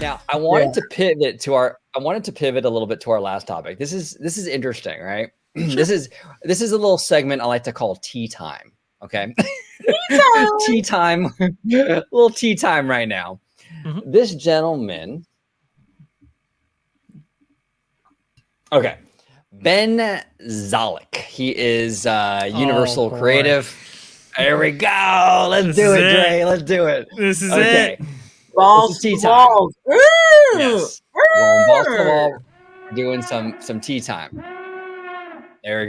Now, I wanted to pivot a little bit to our last topic. This is interesting, right? This is a little segment I like to call tea time. Okay, tea time, little tea time right now. Mm-hmm. This gentleman, okay, Ben Zolak. He is Universal Creative. There we go. Let's do it, Dre. Let's do it. This is it. Balls to balls. Yes. Balls to wall. Doing some tea time. There we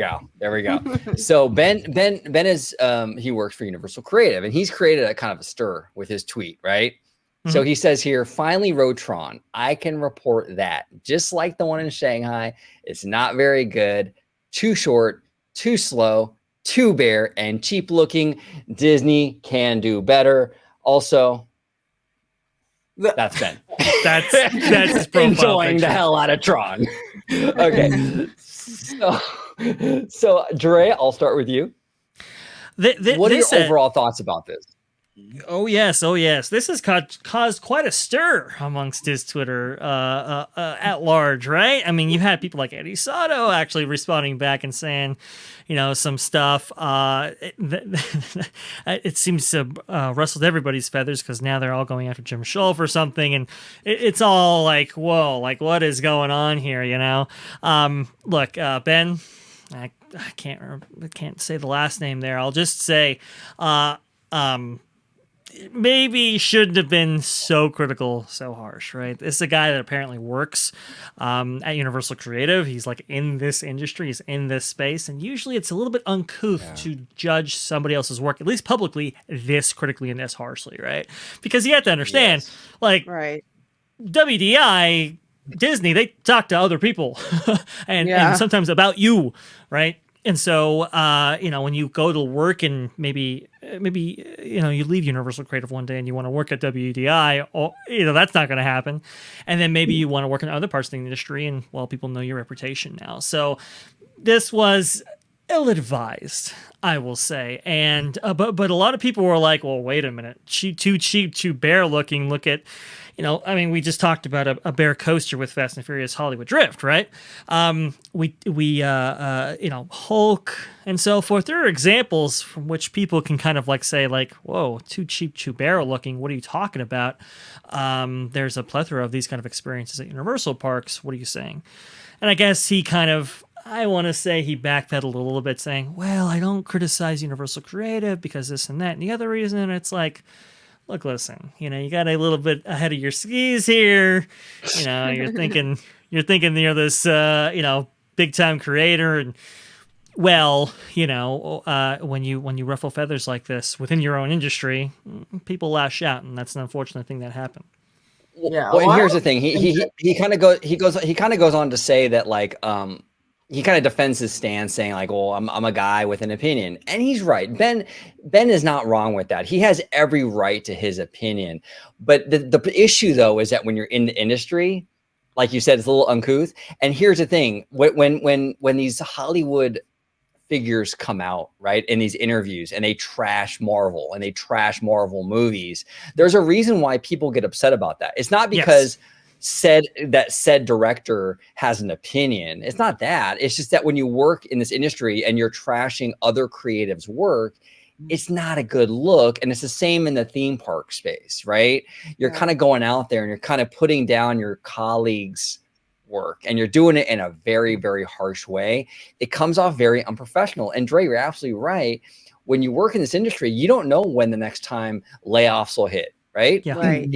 go. So Ben is he works for Universal Creative, and he's created a kind of a stir with his tweet, right? Mm-hmm. So he says here, finally, Rotron, I can report that just like the one in Shanghai, it's not very good, too short, too slow, too bare, and cheap looking. Disney can do better. Also, that's Ben. That's his profile enjoying picture. The hell out of Tron. Okay, so Dre, I'll start with you. What are your overall thoughts about this? Oh yes. This has caused quite a stir amongst his Twitter at large, right? I mean, you had people like Eddie Sato actually responding back and saying, some stuff. It seems to rustled everybody's feathers because now they're all going after Jim Shull for something, and it's all like, whoa, like what is going on here? Look, Ben, I can't say the last name there. I'll just say, maybe shouldn't have been so critical, so harsh, right? This is a guy that apparently works at Universal Creative. He's like in this industry, he's in this space, and usually it's a little bit uncouth to judge somebody else's work, at least publicly, this critically and this harshly, right? Because you have to understand, WDI, Disney, they talk to other people and sometimes about you, right? And so, when you go to work and maybe you leave Universal Creative one day and you want to work at WDI, or that's not going to happen. And then maybe you want to work in other parts of the industry, and people know your reputation now. So this was ill-advised, I will say. And but a lot of people were like, well, wait a minute, too cheap, too bare looking. Look at. We just talked about a bear coaster with Fast and Furious Hollywood Drift, right? Hulk and so forth. There are examples from which people can kind of say, whoa, too cheap, too bare looking. What are you talking about? There's a plethora of these kind of experiences at Universal parks. What are you saying? And I guess he I want to say he backpedaled a little bit, saying, well, I don't criticize Universal Creative because this and that and the other reason. And it's like, look, listen, you got a little bit ahead of your skis here. You're thinking this, big time creator. And when you ruffle feathers like this within your own industry, people lash out. And that's an unfortunate thing that happened. Yeah. Well, and here's the thing. He kind of goes on to say that he kind of defends his stance, saying well, I'm a guy with an opinion, and he's right. Ben is not wrong with that. He has every right to his opinion, but the issue though is that when you're in the industry, like you said, it's a little uncouth. And here's the thing: when these Hollywood figures come out, right, in these interviews, and they trash Marvel and they trash Marvel movies, there's a reason why people get upset about that. It's not because said director has an opinion. It's not that. It's just that when you work in this industry and you're trashing other creatives' work, it's not a good look. And it's the same in the theme park space, right? You're kind of going out there and you're kind of putting down your colleagues' work, and you're doing it in a very, very harsh way. It comes off very unprofessional. And Dre, you're absolutely right. When you work in this industry, you don't know when the next time layoffs will hit, right? Yeah. Right.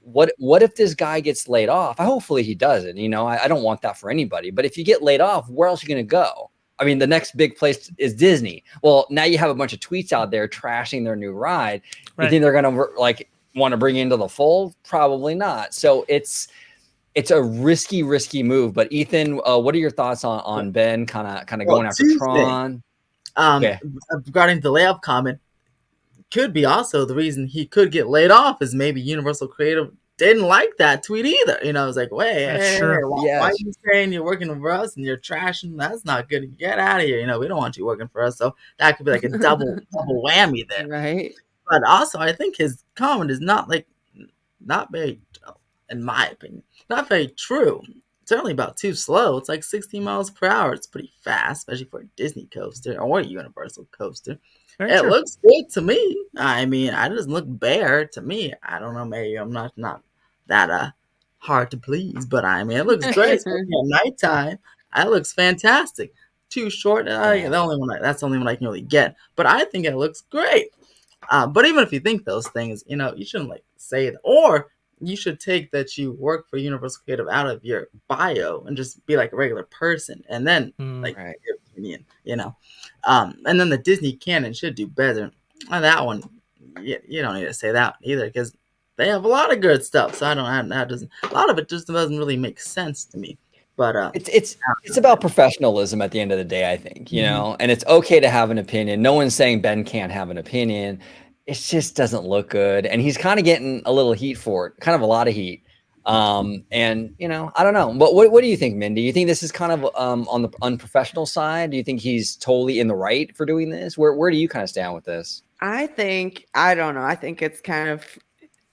What if this guy gets laid off? Hopefully he doesn't. I don't want that for anybody. But if you get laid off, where else are you going to go? I mean, the next big place is Disney. Well, now you have a bunch of tweets out there trashing their new ride. Right. You think they're going to want to bring you into the fold? Probably not. So it's a risky move. But Ethan, what are your thoughts on Ben kind of going after Tron? Regarding the layoff comment, could be also the reason he could get laid off is maybe Universal Creative didn't like that tweet either. It's like, wait, why are you saying you're working for us and you're trashing? That's not good. Get out of here. We don't want you working for us. So that could be like a double whammy there. Right. But also, I think his comment is not not very, in my opinion, not very true. Certainly about too slow. It's like 16 miles per hour. It's pretty fast, especially for a Disney coaster or a Universal coaster. Very It true. looks good to me. I mean, it doesn't look bare to me. I don't know. Maybe I'm not that hard to please, but I mean, it looks great, especially at nighttime. It looks fantastic. Too short. That's the only one I can really get. But I think it looks great. But even if you think those things, you shouldn't like say it, or you should take that you work for Universal Creative out of your bio and just be like a regular person, and then like your opinion, and then the Disney canon should do better. On that one, you don't need to say that either because they have a lot of good stuff. So I don't. That doesn't. A lot of it just doesn't really make sense to me. But it's about professionalism at the end of the day, I think, and it's okay to have an opinion. No one's saying Ben can't have an opinion. It just doesn't look good. And he's kind of getting a little heat for it, kind of a lot of heat. And I don't know. But what do you think, Mindy? You think this is kind of on the unprofessional side? Do you think he's totally in the right for doing this? Where do you kind of stand with this? I don't know. I think it's kind of,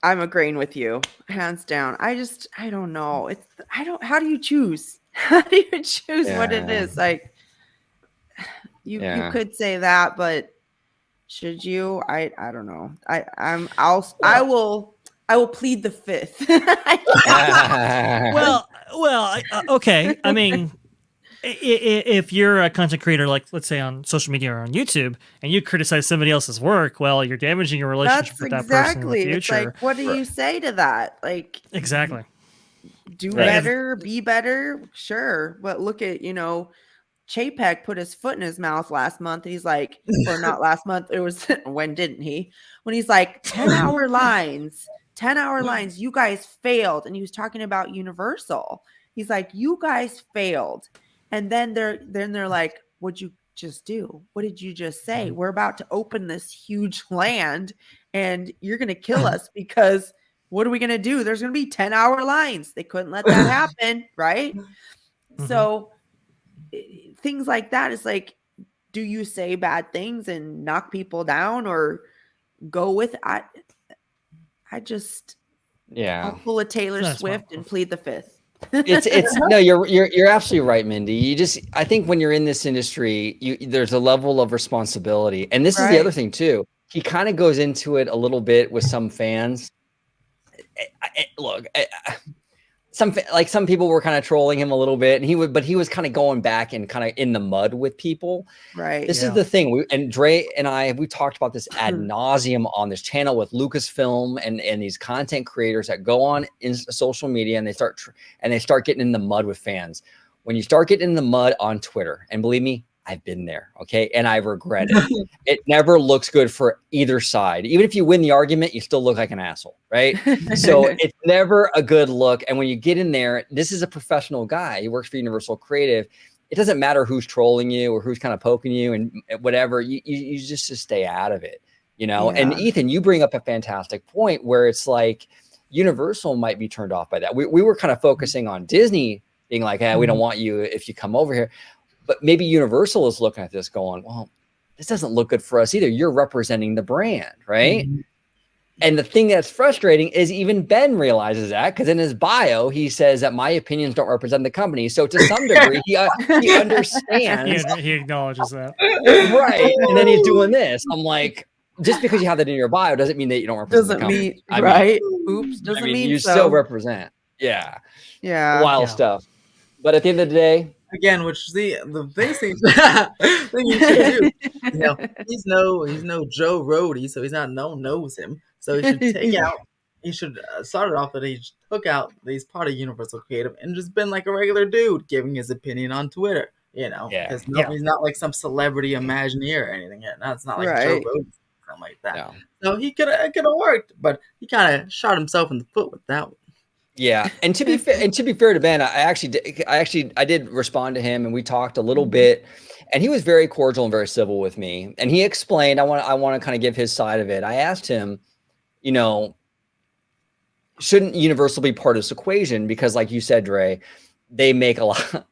I'm agreeing with you, hands down. I don't know. How do you choose? How do you choose what it is? Like, you could say that, but should you? I don't know. I will plead the fifth. Okay. I mean, if you're a content creator, like let's say on social media or on YouTube, and you criticize somebody else's work, well, you're damaging your relationship with that person in the future. It's like, what do you say to that? Like, exactly. Do better, be better, sure. But look at, Chapek put his foot in his mouth last month. He's like, or not last month. It was when didn't he? When he's like 10-hour lines, 10-hour lines. You guys failed, and he was talking about Universal. He's like, you guys failed, and then they're like, what'd you just do? What did you just say? We're about to open this huge land, and you're gonna kill us because. What are we going to do? There's going to be 10-hour lines. They couldn't let that happen, right? Mm-hmm. So things like that is like, do you say bad things and knock people down or go with I just I'll pull a Taylor Swift and plead the fifth. It's no, you're absolutely right, Mindy. I think when you're in this industry, there's a level of responsibility. And this is the other thing too. He kind of goes into it a little bit with some fans. Look, some people were kind of trolling him a little bit, and he was kind of going back and kind of in the mud with people. Right. This is the thing. And Dre and we talked about this ad nauseum on this channel with Lucasfilm and these content creators that go on in social media and they start getting in the mud with fans. When you start getting in the mud on Twitter, and believe me, I've been there, okay? And I regret it. It never looks good for either side. Even if you win the argument, you still look like an asshole, right? So it's never a good look. And when you get in there, this is a professional guy. He works for Universal Creative. It doesn't matter who's trolling you or who's kind of poking you and whatever. You just stay out of it, And Ethan, you bring up a fantastic point where it's like Universal might be turned off by that. We were kind of focusing on Disney being like, hey, we don't want you if you come over here. But maybe Universal is looking at this going, well, this doesn't look good for us either. You're representing the brand, right? Mm-hmm. And the thing that's frustrating is even Ben realizes that because in his bio, he says that my opinions don't represent the company. So to some degree, he understands. He acknowledges that. Right. And then he's doing this. I'm like, just because you have that in your bio doesn't mean that you don't represent the company. Doesn't mean you so. Still represent. Yeah. Wild stuff. But at the end of the day, again, which the biggest thing you should do, he's no Joe Rohde, so no one knows him. So he should take out. He should start it off that he took out that he's part of Universal Creative and just been like a regular dude giving his opinion on Twitter. Because he's not like some celebrity Imagineer or anything. It's not like Joe Rohde, something like that. No. So it could have worked, but he kind of shot himself in the foot with that one. Yeah, and to be fair to Ben, I did respond to him, and we talked a little bit, and he was very cordial and very civil with me. And he explained, I want to kind of give his side of it. I asked him, shouldn't Universal be part of this equation? Because, like you said, Dre, they make a lot.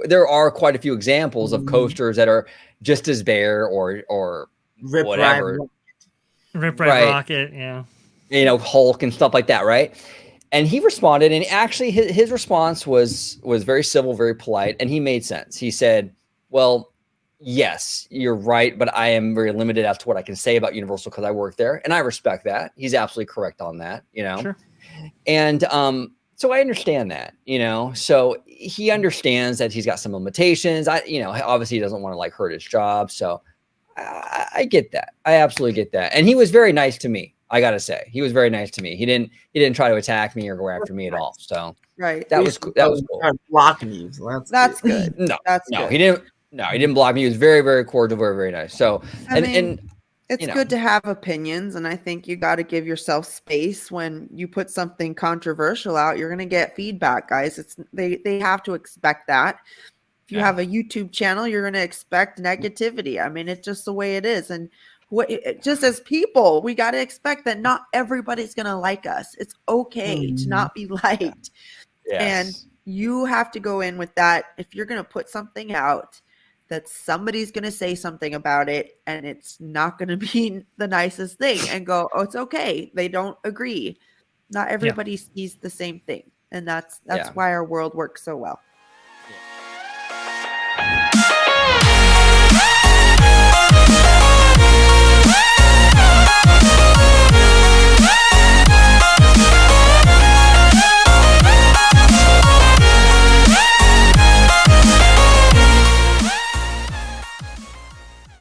There are quite a few examples of coasters that are just as bare or Rip whatever. Rip Ride Rocket, yeah. Hulk and stuff like that, right? And he responded, and actually his response was very civil, very polite, and he made sense. He said, well, yes, you're right, but I am very limited as to what I can say about Universal because I work there, and I respect that. He's absolutely correct on that, Sure. And so I understand that, so he understands that he's got some limitations. Obviously he doesn't want to like hurt his job. So I get that. I absolutely get that. And he was very nice to me. I got to say, he was very nice to me. He didn't try to attack me or go after me at all. So that was cool. Blocking you. So that's good. No, good. He didn't block me. He was very, very cordial, very, very nice. So, it's good to have opinions, and I think you got to give yourself space when you put something controversial out. You're going to get feedback, guys. They have to expect that. If you have a YouTube channel, you're going to expect negativity. I mean, it's just the way it is. And just as people, we got to expect that not everybody's going to like us. It's okay to not be liked. Yes. And you have to go in with that. If you're going to put something out, that somebody's going to say something about it, and it's not going to be the nicest thing, and go, oh, it's okay. They don't agree. Not everybody sees the same thing. And that's why our world works so well.